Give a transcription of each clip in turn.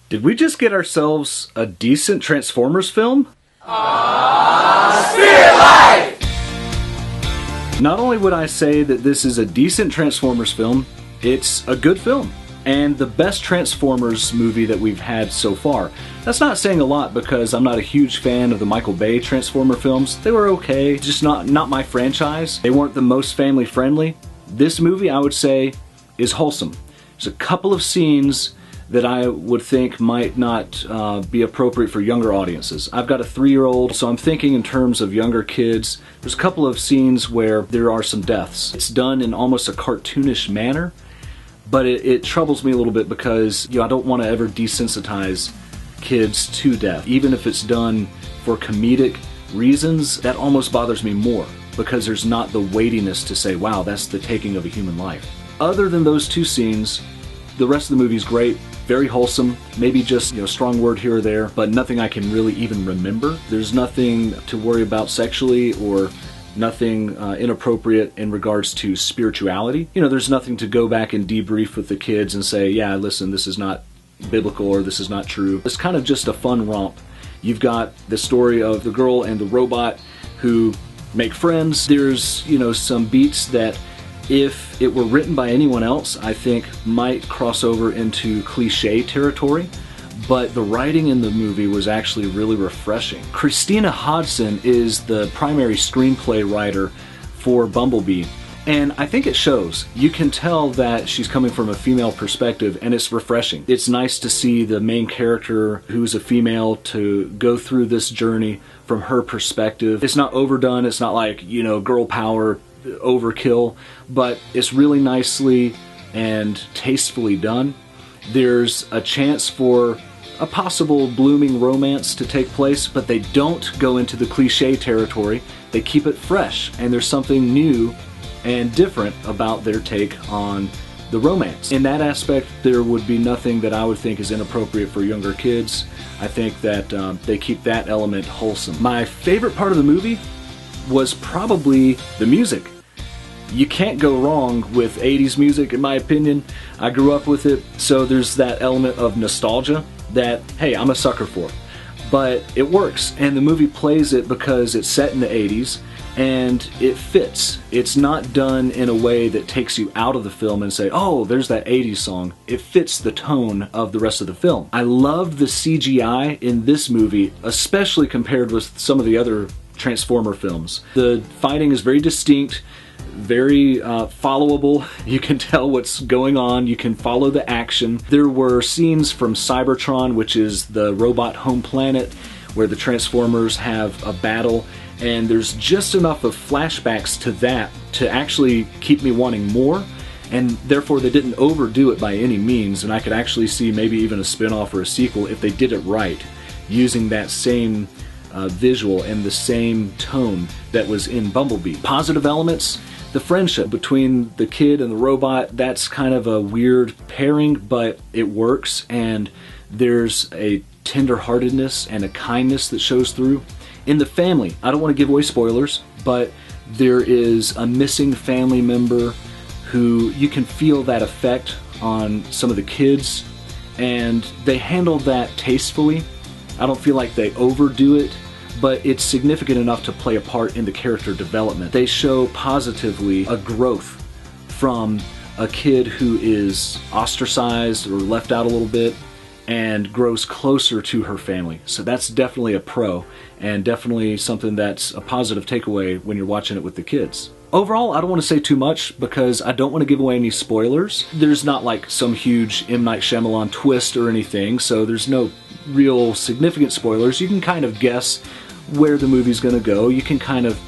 Did we just get ourselves a decent Transformers film? SpiritLife! Not only would I say that this is a decent Transformers film, it's a good film. And the best Transformers movie that we've had so far. That's not saying a lot because I'm not a huge fan of the Michael Bay Transformer films. They were okay, just not my franchise. They weren't the most family friendly. This movie, I would say, is wholesome. There's a couple of scenes that I would think might not be appropriate for younger audiences. I've got a 3-year-old, so I'm thinking in terms of younger kids. There's a couple of scenes where there are some deaths. It's done in almost a cartoonish manner, but it troubles me a little bit because I don't want to ever desensitize kids to death. Even if it's done for comedic reasons, that almost bothers me more because there's not the weightiness to say, wow, that's the taking of a human life. Other than those two scenes, the rest of the movie is great, very wholesome, maybe just a strong word here or there, but nothing I can really even remember. There's nothing to worry about sexually or nothing inappropriate in regards to spirituality. There's nothing to go back and debrief with the kids and say, yeah, listen, this is not biblical or this is not true. It's kind of just a fun romp. You've got the story of the girl and the robot who make friends. There's, some beats that if it were written by anyone else, I think might cross over into cliche territory, but the writing in the movie was actually really refreshing. Christina Hodson is the primary screenplay writer for Bumblebee, and I think it shows. You can tell that she's coming from a female perspective, and it's refreshing. It's nice to see the main character, who's a female, to go through this journey from her perspective. It's not overdone, it's not like, girl power, overkill, but it's really nicely and tastefully done. There's a chance for a possible blooming romance to take place, but they don't go into the cliche territory. They keep it fresh, and there's something new and different about their take on the romance. In that aspect, there would be nothing that I would think is inappropriate for younger kids. I think that they keep that element wholesome. My favorite part of the movie was probably the music. You can't go wrong with 80s music, in my opinion. I grew up with it, so there's that element of nostalgia that, hey, I'm a sucker for. But it works, and the movie plays it because it's set in the 80s, and it fits. It's not done in a way that takes you out of the film and say, oh, there's that 80s song. It fits the tone of the rest of the film. I love the CGI in this movie, especially compared with some of the other Transformer films. The fighting is very distinct, very followable. You can tell what's going on. You can follow the action. There were scenes from Cybertron, which is the robot home planet, where the Transformers have a battle, and there's just enough of flashbacks to that to actually keep me wanting more, and therefore they didn't overdo it by any means, and I could actually see maybe even a spin-off or a sequel if they did it right, using that same visual and the same tone that was in Bumblebee. Positive elements, the friendship between the kid and the robot, that's kind of a weird pairing, but it works, and there's a tender-heartedness and a kindness that shows through. In the family, I don't want to give away spoilers, but there is a missing family member who you can feel that effect on some of the kids, and they handle that tastefully. I don't feel like they overdo it, but it's significant enough to play a part in the character development. They show positively a growth from a kid who is ostracized or left out a little bit and grows closer to her family. So that's definitely a pro, and definitely something that's a positive takeaway when you're watching it with the kids. Overall, I don't want to say too much because I don't want to give away any spoilers. There's not like some huge M. Night Shyamalan twist or anything, so there's no real significant spoilers. You can kind of guess where the movie's going to go. You can kind of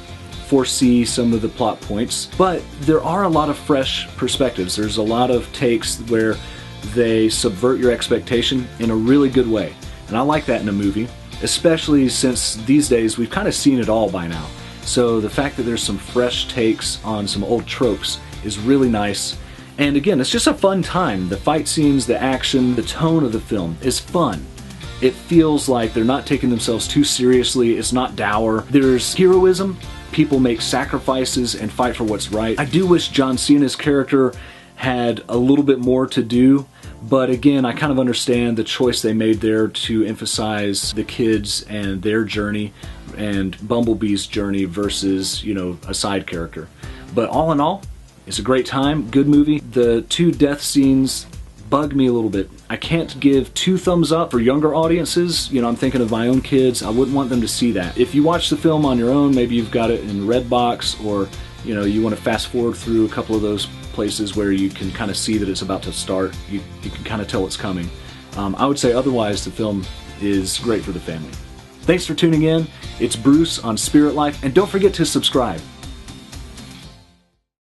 foresee some of the plot points, but there are a lot of fresh perspectives. There's a lot of takes where they subvert your expectation in a really good way, and I like that in a movie, especially since these days we've kind of seen it all by now. So the fact that there's some fresh takes on some old tropes is really nice. And again, it's just a fun time. The fight scenes, the action, the tone of the film is fun. It feels like they're not taking themselves too seriously. It's not dour. There's heroism. People make sacrifices and fight for what's right. I do wish John Cena's character had a little bit more to do, But again, I kind of understand the choice they made there to emphasize the kids and their journey and Bumblebee's journey versus, you know, a side character. But all in all, it's a great time, good movie. The 2 death scenes bug me a little bit. I can't give 2 thumbs up for younger audiences. You know, I'm thinking of my own kids. I wouldn't want them to see that. If you watch the film on your own, maybe you've got it in Redbox, or you know, you want to fast forward through a couple of those places where you can kind of see that it's about to start. You can kind of tell it's coming. I would say otherwise the film is great for the family. Thanks for tuning in. It's Bruce on Spirit Life, and don't forget to subscribe.